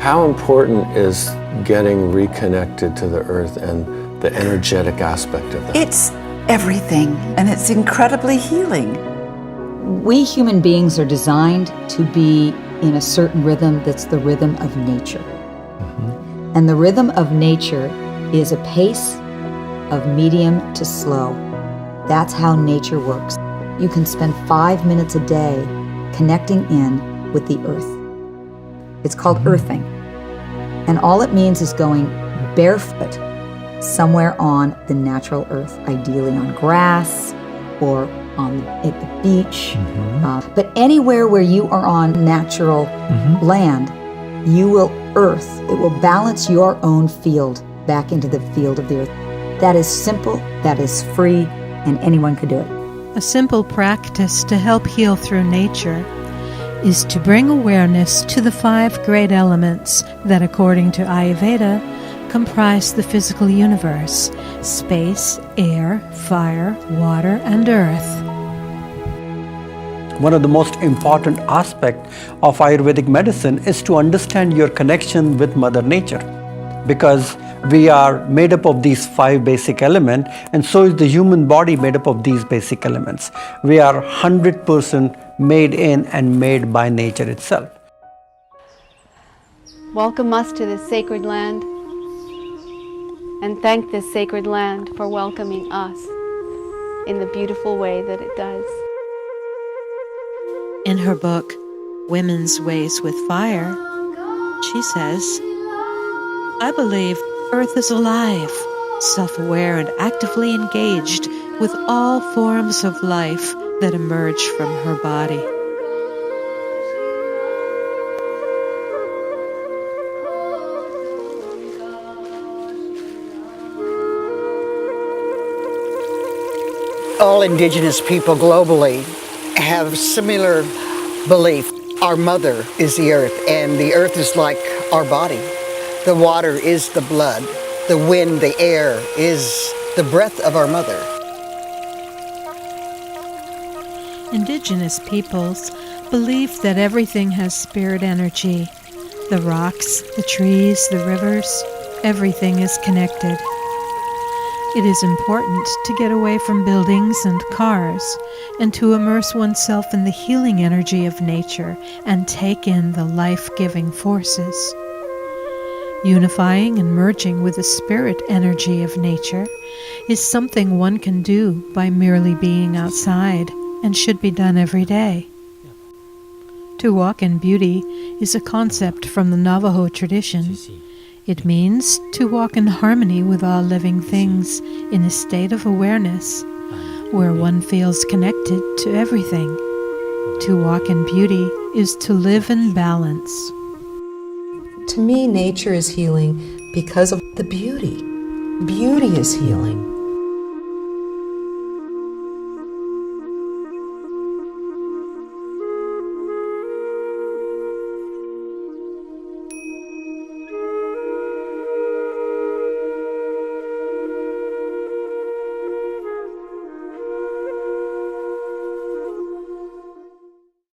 How important is getting reconnected to the earth and the energetic aspect of that? It's everything, and it's incredibly healing. We human beings are designed to be in a certain rhythm that's the rhythm of nature. And the rhythm of nature is a pace of medium to slow. That's how nature works. You can spend 5 minutes a day connecting in with the earth. It's called earthing. And all it means is going barefoot somewhere on the natural earth, ideally on grass or at the beach. But anywhere where you are on natural land, you will earth. It will balance your own field back into the field of the earth. That is simple, that is free, and anyone could do it. A simple practice to help heal through nature is to bring awareness to the 5 great elements that, according to Ayurveda, comprise the physical universe: space, air, fire, water, and earth. One of the most important aspects of Ayurvedic medicine is to understand your connection with Mother Nature, because we are made up of these 5 basic elements, and so is the human body made up of these basic elements. We are 100% made in and made by nature itself. Welcome us to this sacred land, and thank this sacred land for welcoming us in the beautiful way that it does. In her book, Women's Ways with Fire, she says, "I believe Earth is alive, self-aware and actively engaged with all forms of life that emerge from her body." All indigenous people globally have similar belief. Our mother is the earth, and the earth is like our body. The water is the blood. The wind, the air is the breath of our mother. Indigenous peoples believe that everything has spirit energy. The rocks, the trees, the rivers, everything is connected. It is important to get away from buildings and cars and to immerse oneself in the healing energy of nature and take in the life-giving forces. Unifying and merging with the spirit energy of nature is something one can do by merely being outside, and should be done every day. To walk in beauty is a concept from the Navajo tradition. It means to walk in harmony with all living things in a state of awareness, where one feels connected to everything. To walk in beauty is to live in balance. To me, nature is healing because of the beauty. Beauty is healing.